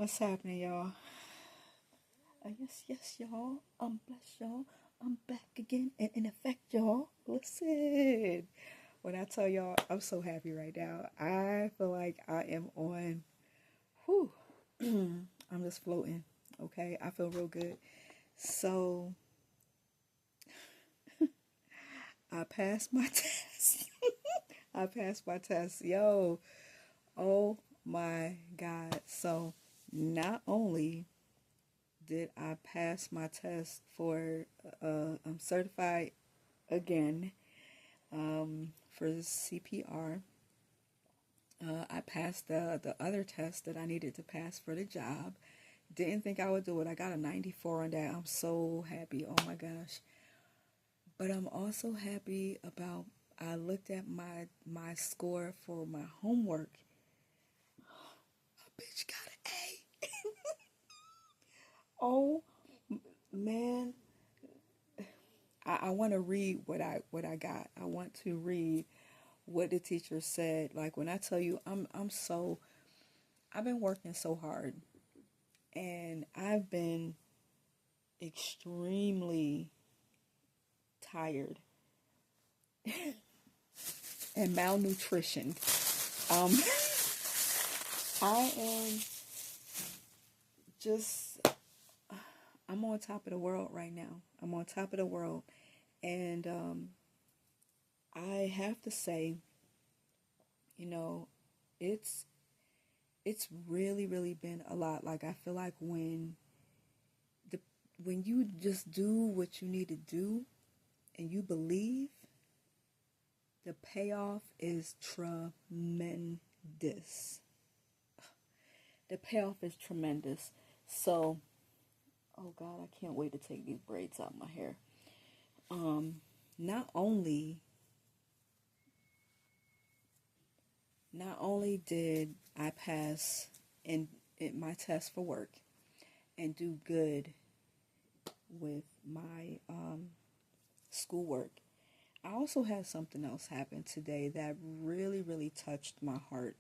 What's happening, y'all? Yes, y'all. I'm blessed, y'all. I'm back again and in effect, y'all. Listen, when I tell y'all, I'm so happy right now. I feel like I am on. Whew. I'm just floating. Okay, I feel real good. So I passed my test. I passed my test, yo. Oh my God. So not only did I pass my test for I'm certified again for CPR. I passed the other test that I needed to pass for the job. Didn't think I would do it. I got a 94 on that. I'm so happy. Oh my gosh. But I'm also happy about I looked at my score for my homework. A bitch got an A. Oh man, I want to read what I got. I want to read what the teacher said. Like when I tell you I've been working so hard and I've been extremely tired and malnutrition. Um I am just I'm on top of the world right now. I'm on top of the world and I have to say, you know, it's it's really been a lot. Like I feel like the when you just do what you need to do and you believe, the payoff is tremendous. The payoff is tremendous. So, oh God, I can't wait to take these braids out of my hair. Um, not only not only did I pass in my test for work and do good with my schoolwork, I also had something else happen today that really touched my heart.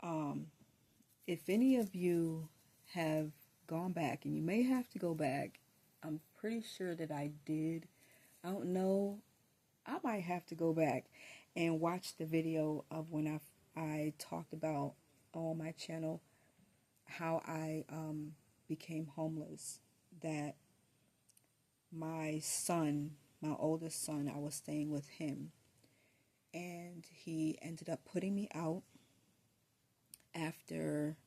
Um, if any of you have gone back, and you may have to go back, I'm pretty sure that I did. I don't know. I might have to go back and watch the video of when I talked about on my channel how I became homeless. That my son, my oldest son, I was staying with him, and he ended up putting me out after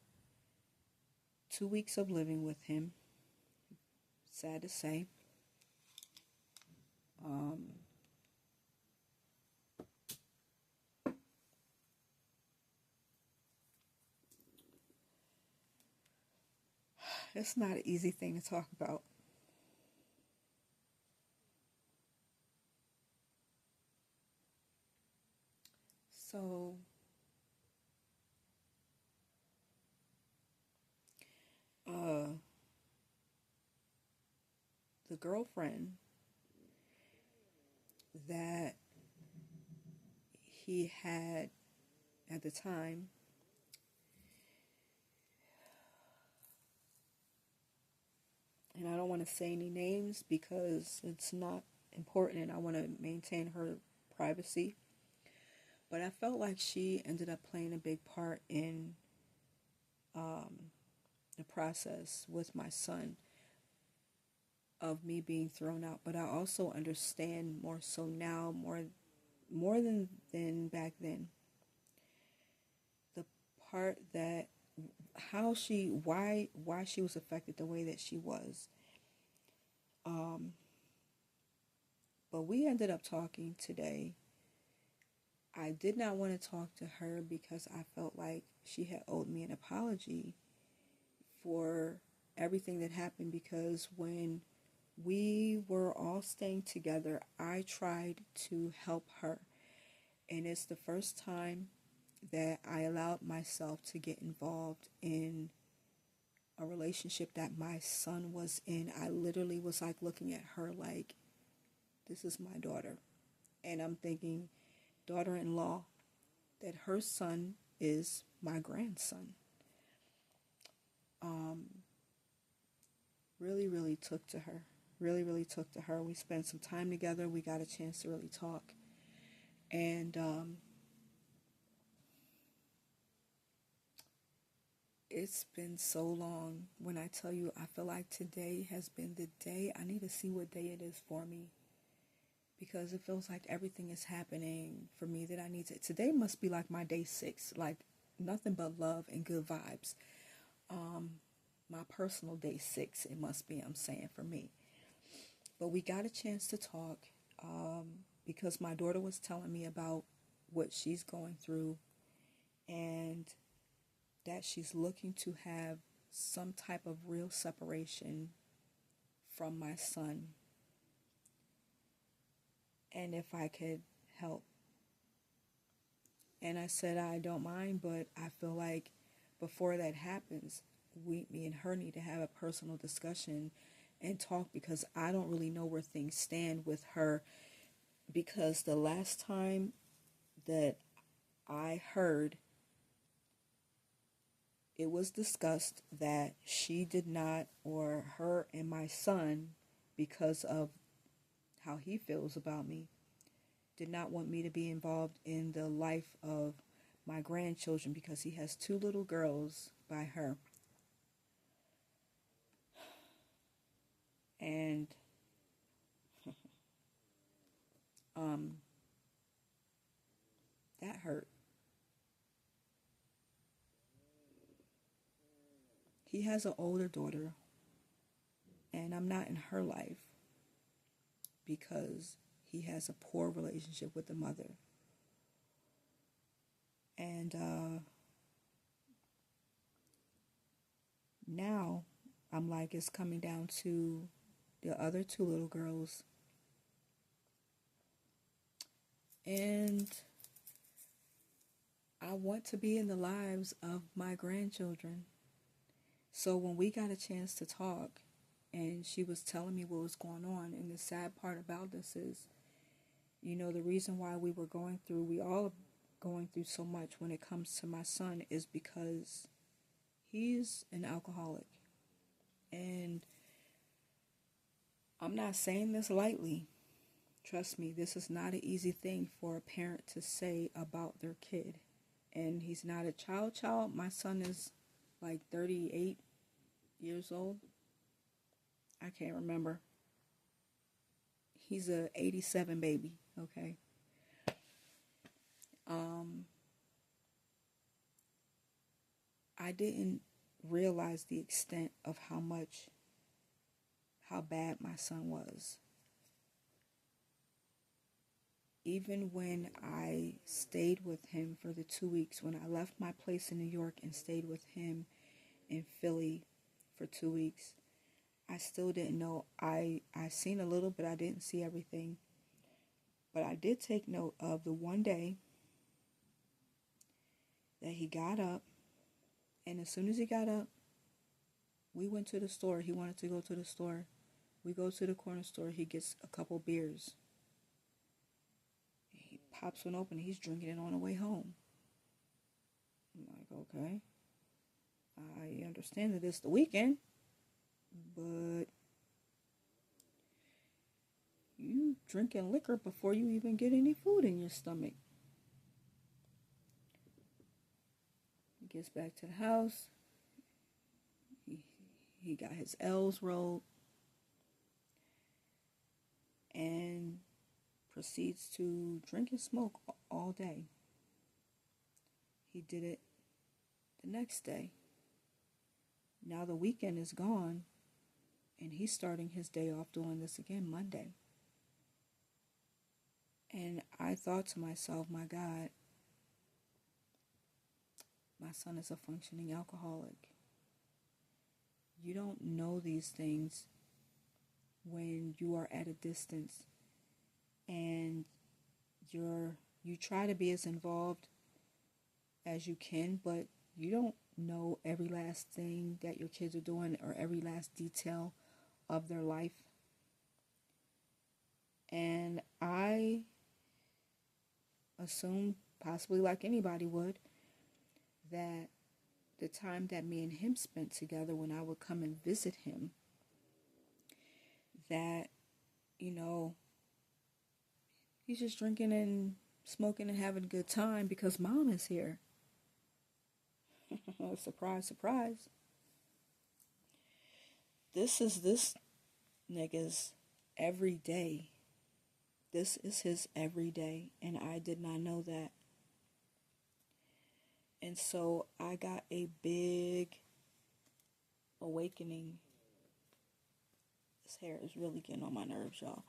2 weeks of living with him. Sad to say. Um, it's not an easy thing to talk about. So, uh, the girlfriend that he had at the time, and I don't want to say any names because it's not important and I want to maintain her privacy, but I felt like she ended up playing a big part in the process with my son of me being thrown out. But I also understand more so now, more than back then, the part that why she was affected the way that she was. But we ended up talking today. I did not want to talk to her because I felt like she had owed me an apology for everything that happened, because when we were all staying together, I tried to help her. And it's the first time that I allowed myself to get involved in a relationship that my son was in. I literally was like looking at her like, this is my daughter. And I'm thinking, daughter-in-law, that her son is my grandson. um, really, really took to her. Really, really took to her. We spent some time together. We got a chance to really talk. And it's been so long. When I tell you, I feel like today has been the day. I need to see what day it is for me. Because it feels like everything is happening for me that I need to. Today must be like my day 6. Like nothing but love and good vibes. My personal day 6, it must be, I'm saying, for me. But we got a chance to talk because my daughter was telling me about what she's going through and that she's looking to have some type of real separation from my son. And if I could help. And I said, I don't mind, but I feel like before that happens, me and her need to have a personal discussion and talk because I don't really know where things stand with her. Because the last time that I heard, it was discussed that she did not, or her and my son, because of how he feels about me, did not want me to be involved in the life of my grandchildren because he has 2 little girls by her. And that hurt. He has an older daughter, and I'm not in her life because he has a poor relationship with the mother. And now I'm like, it's coming down to the other 2 little girls. And I want to be in the lives of my grandchildren. So when we got a chance to talk, and she was telling me what was going on, and the sad part about this is, the reason why we all are going through so much when it comes to my son is because he's an alcoholic. And I'm not saying this lightly. Trust me, this is not an easy thing for a parent to say about their kid. And he's not a child. My son is like 38 years old. I can't remember. He's a 87 baby, okay? I didn't realize the extent of how bad my son was. Even when I stayed with him for the 2 weeks, when I left my place in New York and stayed with him in Philly for 2 weeks, I still didn't know. I seen a little, but I didn't see everything. But I did take note of the one day that he got up, and as soon as he got up, we went to the store. He wanted to go to the store. We go to the corner store. He gets a couple beers. He pops one open. He's drinking it on the way home. I'm like, okay. I understand that it's the weekend, but you drinking liquor before you even get any food in your stomach. He gets back to the house. He got his L's rolled and proceeds to drink and smoke all day. He did it the next day. Now the weekend is gone, and he's starting his day off doing this again Monday. And I thought to myself, my God, my son is a functioning alcoholic. You don't know these things when you are at a distance, and you try to be as involved as you can, but you don't know every last thing that your kids are doing or every last detail of their life. And I assume, possibly like anybody would, that the time that me and him spent together when I would come and visit him, that, you know, he's just drinking and smoking and having a good time because mom is here. Surprise, surprise. This is this nigga's every day. This is his every day, and I did not know that. And so I got a big awakening. This hair is really getting on my nerves, y'all.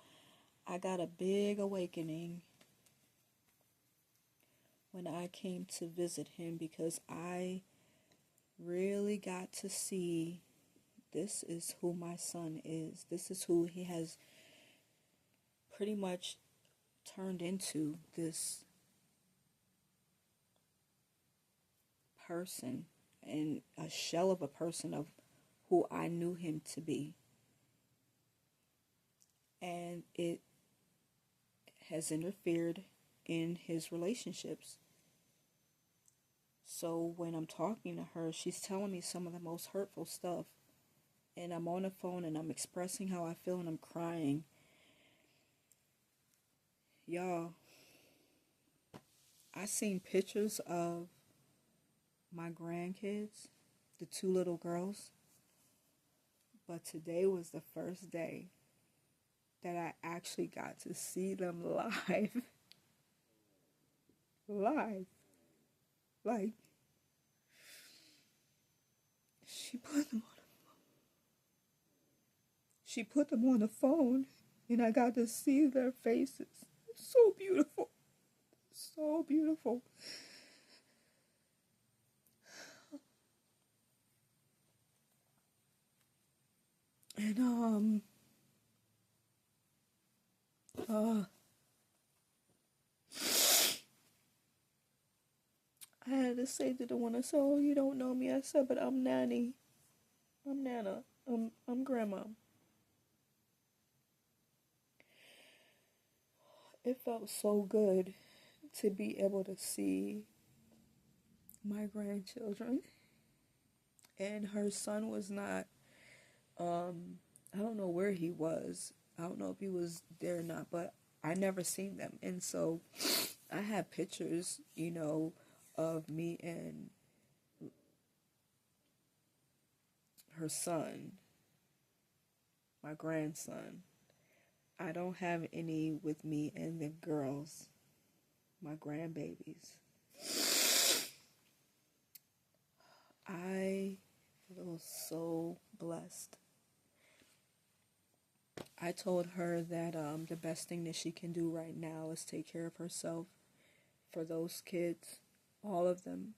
I got a big awakening when I came to visit him, because I really got to see, this is who my son is. This is who he has pretty much turned into, this person, and a shell of a person of who I knew him to be. And it has interfered in his relationships. So when I'm talking to her, she's telling me some of the most hurtful stuff. And I'm on the phone and I'm expressing how I feel and I'm crying. Y'all, I seen pictures of my grandkids, the 2 little girls. But today was the first day that I actually got to see them live. Live. Like, she put them on the phone, and I got to see their faces. It's so beautiful. So beautiful. And I had to say to the one I said, "Oh, you don't know me." I said, "But I'm Nanny. I'm Nana. I'm Grandma." It felt so good to be able to see my grandchildren. And her son was not, I don't know where he was. I don't know if he was there or not, but I never seen them. And so I had pictures, of me and her son, my grandson. I don't have any with me and the girls, my grandbabies. I feel so blessed. I told her that the best thing that she can do right now is take care of herself for those kids, all of them,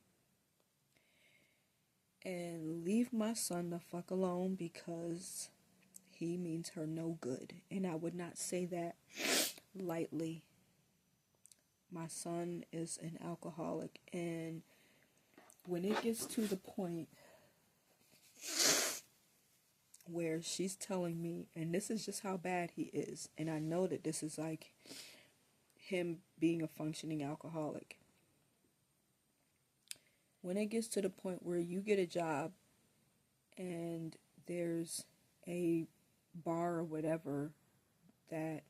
and leave my son the fuck alone, because he means her no good. And I would not say that lightly. My son is an alcoholic, and when it gets to the point where she's telling me, and this is just how bad he is, and I know that this is like him being a functioning alcoholic. When it gets to the point where you get a job and there's a bar or whatever that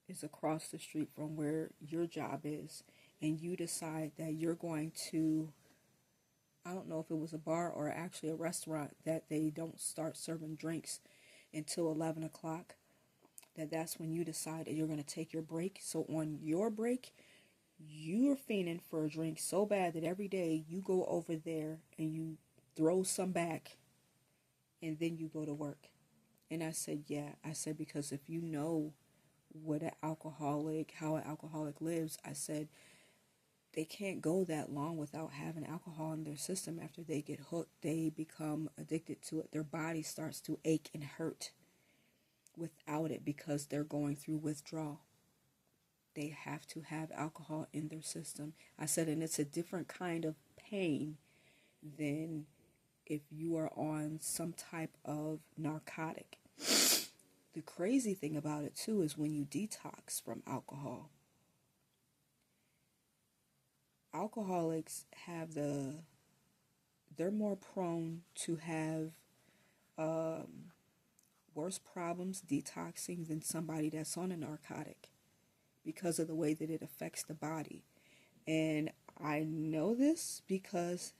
is across the street from where your job is, and you decide that you're going to, I don't know if it was a bar or actually a restaurant, that they don't start serving drinks until 11 o'clock, that's when you decide that you're going to take your break. So on your break, you're fiending for a drink so bad that every day you go over there and you throw some back, and then you go to work. And I said, yeah. I said, because if you know how an alcoholic lives, I said, they can't go that long without having alcohol in their system. After they get hooked, they become addicted to it. Their body starts to ache and hurt without it, because they're going through withdrawal. They have to have alcohol in their system. I said, and it's a different kind of pain than if you are on some type of narcotic. The crazy thing about it too is when you detox from alcohol, alcoholics have the they're more prone to have worse problems detoxing than somebody that's on a narcotic because of the way that it affects the body. And I know this because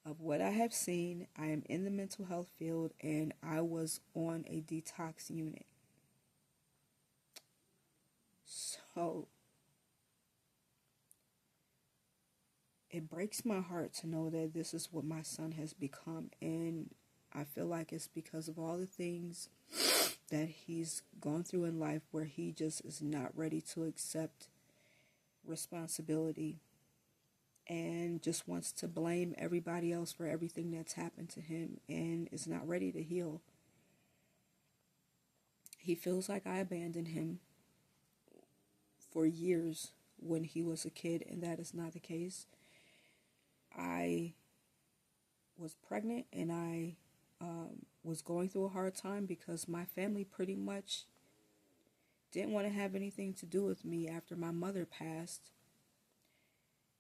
of what I have seen. I am in the mental health field and I was on a detox unit. So it breaks my heart to know that this is what my son has become. And I feel like it's because of all the things that he's gone through in life where he just is not ready to accept responsibility and just wants to blame everybody else for everything that's happened to him and is not ready to heal. He feels like I abandoned him for years when he was a kid, and that is not the case. I was pregnant and I was going through a hard time because my family pretty much didn't want to have anything to do with me after my mother passed.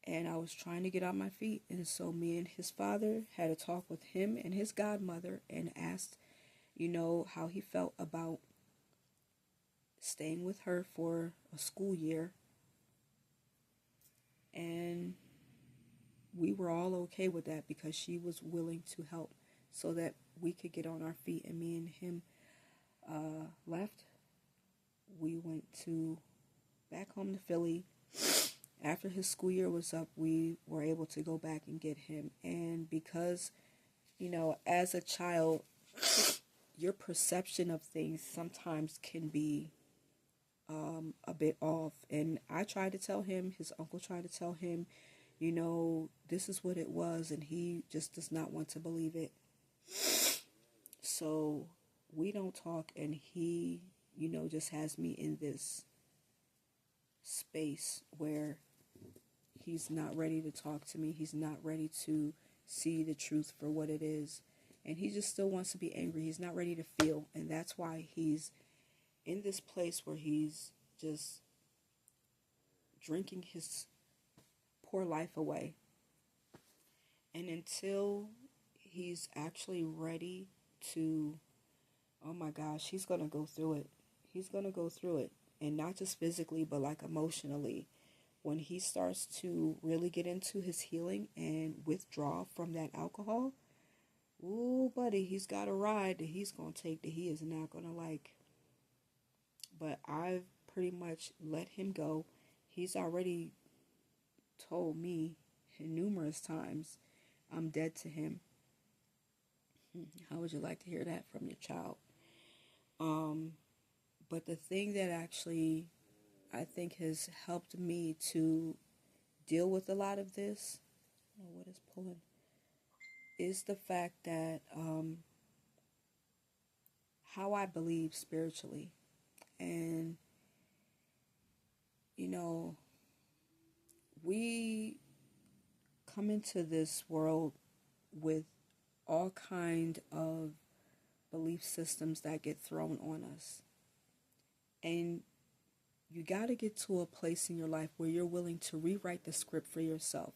And I was trying to get on my feet. And so me and his father had a talk with him and his godmother and asked, how he felt about staying with her for a school year. And we were all okay with that because she was willing to help so that we could get on our feet. And me and him left. We went back home to Philly. After his school year was up, we were able to go back and get him. And because, as a child, your perception of things sometimes can be a bit off. And I tried to tell him, his uncle tried to tell him, this is what it was, and he just does not want to believe it. So we don't talk, and he, just has me in this space where he's not ready to talk to me. He's not ready to see the truth for what it is. And he just still wants to be angry. He's not ready to feel. And that's why he's in this place where he's just drinking his poor life away. And until he's actually ready to, oh my gosh, he's going to go through it. He's going to go through it. And not just physically, but like emotionally. When he starts to really get into his healing and withdraw from that alcohol, ooh, buddy, he's got a ride that he's going to take that he is not going to like. But I've pretty much let him go. He's already told me numerous times I'm dead to him. How would you like to hear that from your child? But the thing that actually I think has helped me to deal with a lot of this, what is pulling, is the fact that how I believe spiritually. And, we come into this world with all kind of belief systems that get thrown on us. And you got to get to a place in your life where you're willing to rewrite the script for yourself.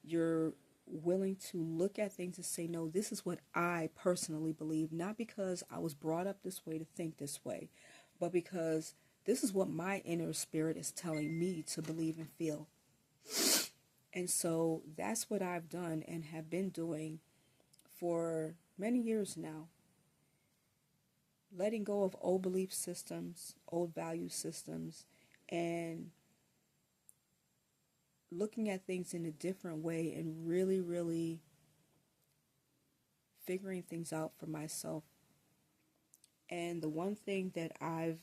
You're willing to look at things and say, no, this is what I personally believe, not because I was brought up this way to think this way, but because this is what my inner spirit is telling me to believe and feel. And so that's what I've done and have been doing for many years now. Letting go of old belief systems, old value systems, and looking at things in a different way and really, really figuring things out for myself. And the one thing that I've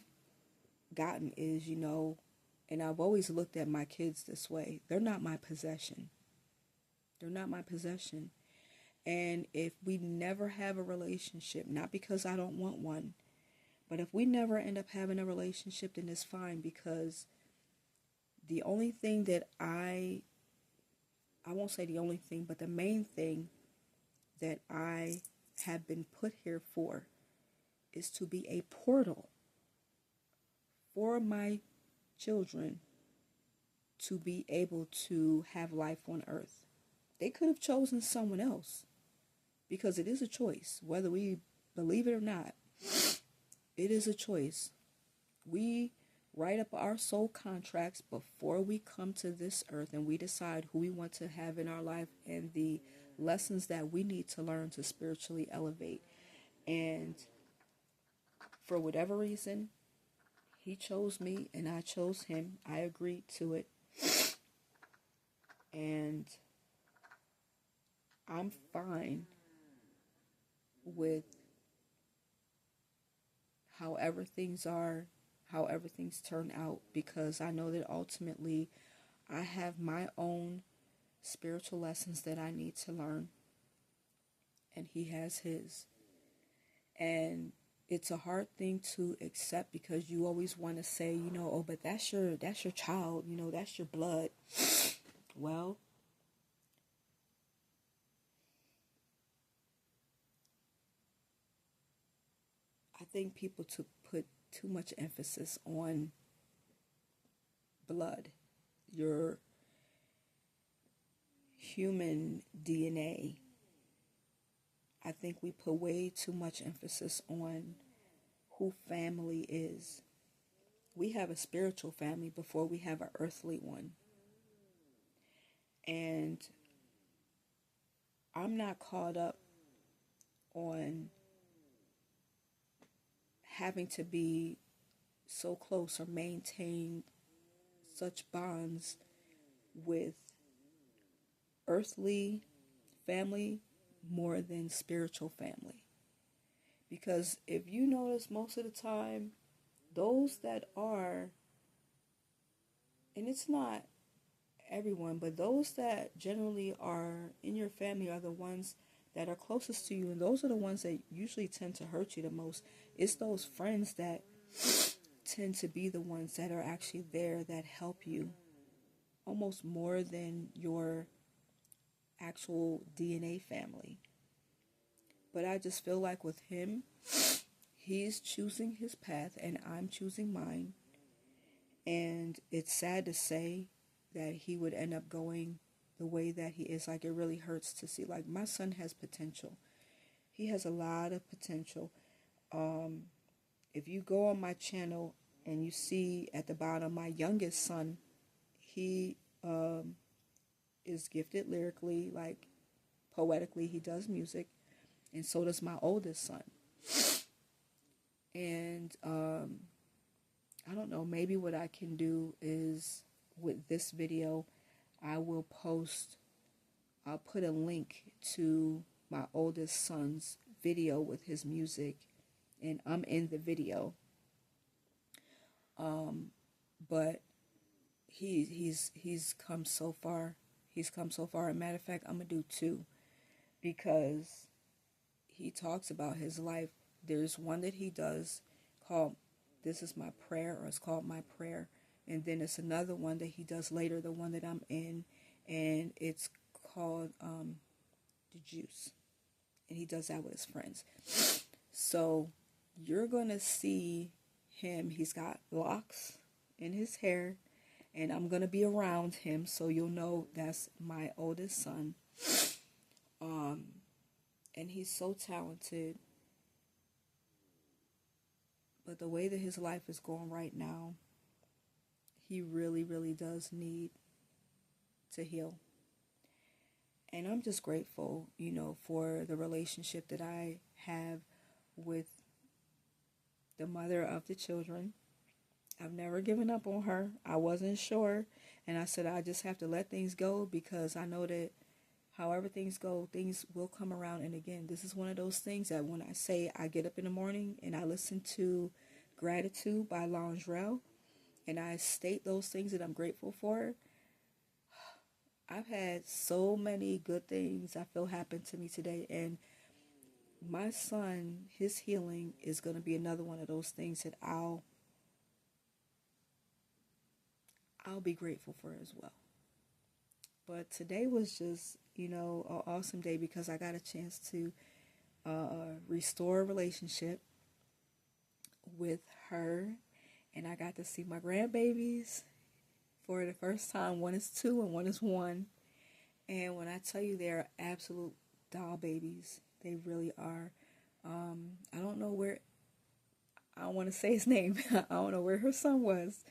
gotten is, and I've always looked at my kids this way, they're not my possession. They're not my possession. And if we never have a relationship, not because I don't want one, but if we never end up having a relationship, then it's fine, because the only thing that I won't say the only thing, but the main thing that I have been put here for is to be a portal for my children to be able to have life on earth. They could have chosen someone else. because it is a choice. Whether we believe it or not, it is a choice. We write up our soul contracts before we come to this earth, and we decide who we want to have in our life and the lessons that we need to learn to spiritually elevate. And for whatever reason, he chose me and I chose him. I agreed to it. And I'm fine with however things are, however things turn out, because I know that ultimately I have my own spiritual lessons that I need to learn, and he has his. And it's a hard thing to accept, because you always want to say, oh, but that's your child, that's your blood. Well, I think people put too much emphasis on blood, your human DNA. I think we put way too much emphasis on who family is. We have a spiritual family before we have an earthly one. And I'm not caught up on having to be so close or maintain such bonds with earthly family more than spiritual family. Because if you notice, most of the time, those that are, and it's not everyone, but those that generally are in your family are the ones that are closest to you, and those are the ones that usually tend to hurt you the most. It's those friends that tend to be the ones that are actually there, that help you almost more than your actual DNA family. But I just feel like with him, he's choosing his path and I'm choosing mine. And it's sad to say that he would end up going the way that he is. Like, it really hurts to see. Like, my son has potential. He has a lot of potential. If you go on my channel and you see at the bottom my youngest son, he is gifted lyrically, like poetically. He does music, and so does my oldest son. And I don't know, maybe what I can do is, with this video, I'll put a link to my oldest son's video with his music, and I'm in the video. But he's come so far. He's come so far. As a matter of fact, I'm gonna do two, because he talks about his life. There's one that he does called "This Is My Prayer," or it's called "My Prayer," and then it's another one that he does later, the one that I'm in, and it's called "The Juice," and he does that with his friends. So you're gonna see him. He's got locks in his hair, and I'm gonna be around him, so you'll know that's my oldest son. And he's so talented, but the way that his life is going right now, he really, really does need to heal. And I'm just grateful, for the relationship that I have with the mother of the children. I've never given up on her. I wasn't sure, and I said I just have to let things go, because I know that however things go, things will come around. And again, this is one of those things that when I say I get up in the morning and I listen to Gratitude by Londrell, and I state those things that I'm grateful for, I've had so many good things I feel happen to me today. And my son, his healing is going to be another one of those things that I'll be grateful for as well. But today was just, an awesome day, because I got a chance to restore a relationship with her, and I got to see my grandbabies for the first time. One is 2 and one is 1. And when I tell you, they're absolute doll babies, They really are. I don't know where, I don't want to say his name. I don't know where her son was.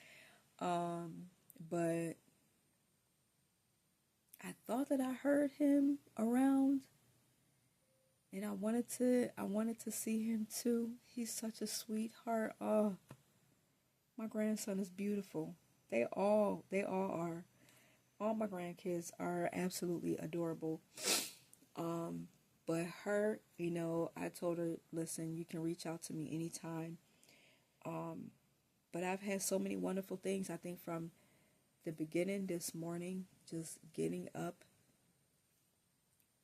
But I thought that I heard him around, and I wanted to see him too. He's such a sweetheart. Oh, my grandson is beautiful. They all are. All my grandkids are absolutely adorable. But her, I told her, listen, you can reach out to me anytime. But I've had so many wonderful things. I think from the beginning this morning, just getting up,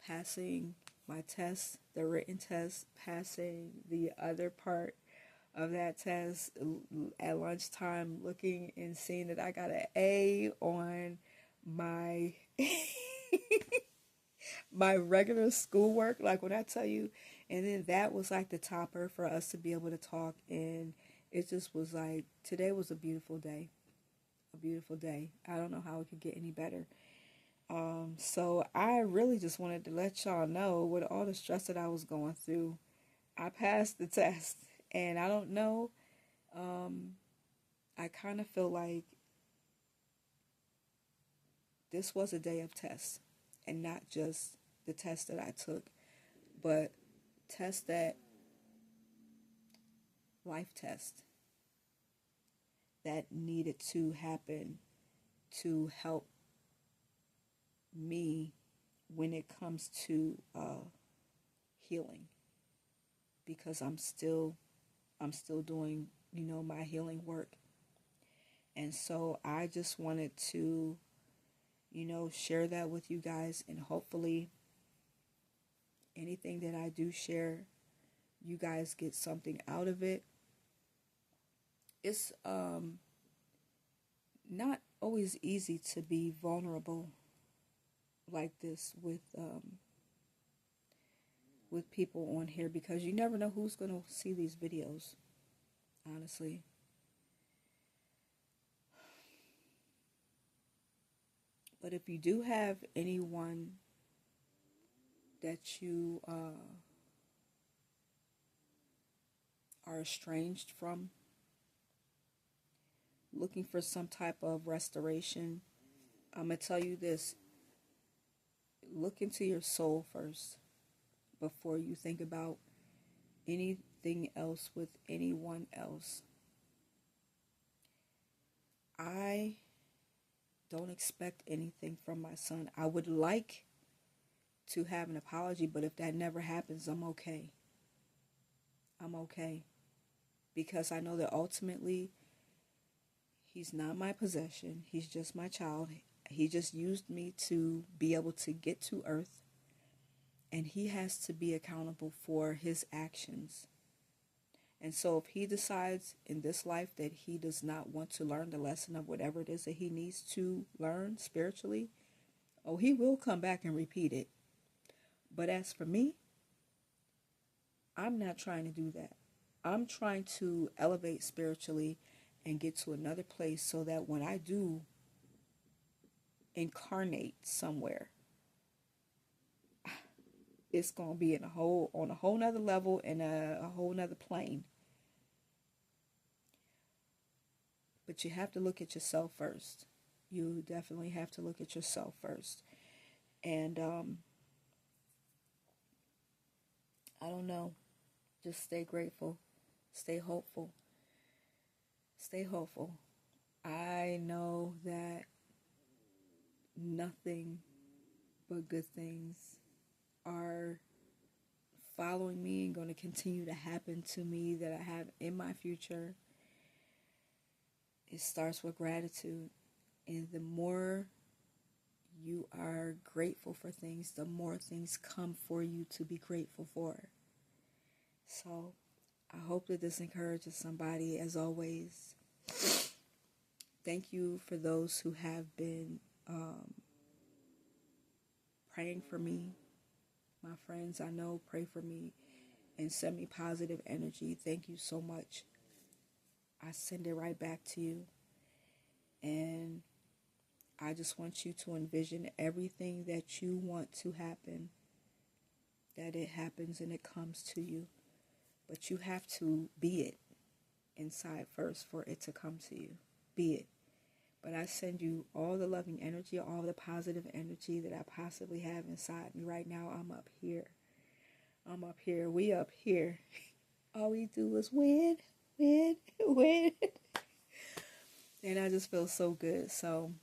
passing my test, the written test, passing the other part of that test at lunchtime, looking and seeing that I got an A on my my regular schoolwork, like when I tell you, and then that was like the topper for us to be able to talk. And it just was like, today was a beautiful day. A beautiful day. I don't know how it could get any better. So I really just wanted to let y'all know, with all the stress that I was going through, I passed the test. And I don't know, I kind of feel like this was a day of tests, and not just the test that I took, but tests that, life tests that needed to happen to help me when it comes to healing, because I'm still doing, my healing work. And so I just wanted to, share that with you guys, and hopefully anything that I do share, you guys get something out of it. It's not always easy to be vulnerable like this with people on here, because you never know who's going to see these videos, honestly. But if you do have anyone that you are estranged from, looking for some type of restoration, I'm going to tell you this: look into your soul first before you think about anything else with anyone else. I don't expect anything from my son. I would like to have an apology, but if that never happens, I'm okay. I'm okay. Because I know that ultimately, he's not my possession. He's just my child. He just used me to be able to get to earth, and he has to be accountable for his actions. And so if he decides in this life that he does not want to learn the lesson of whatever it is that he needs to learn spiritually, oh, he will come back and repeat it. But as for me, I'm not trying to do that. I'm trying to elevate spiritually and get to another place, so that when I do incarnate somewhere, it's going to be on a whole nother level, and a whole nother plane. But you have to look at yourself first. You definitely have to look at yourself first. And I don't know. Just stay grateful. Stay hopeful. Stay hopeful. I know that nothing but good things are following me and going to continue to happen to me, that I have in my future. It starts with gratitude. And the more you are grateful for things, the more things come for you to be grateful for. So I hope that this encourages somebody. As always, thank you for those who have been praying for me. My friends I know pray for me and send me positive energy. Thank you so much. I send it right back to you. And I just want you to envision everything that you want to happen that it happens and it comes to you. But you have to be it inside first for it to come to you. Be it. But I send you all the loving energy, all the positive energy that I possibly have inside me right now. I'm up here. I'm up here. We up here. All we do is win, win, win. And I just feel so good. So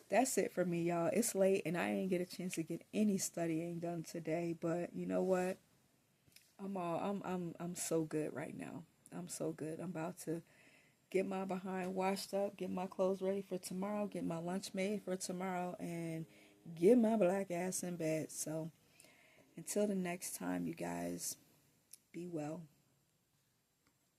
that's it for me, y'all. It's late and I didn't get a chance to get any studying done today. But you know what? I'm so good right now. I'm so good. I'm about to get my behind washed up, get my clothes ready for tomorrow, get my lunch made for tomorrow, and get my black ass in bed. So until the next time, you guys, be well.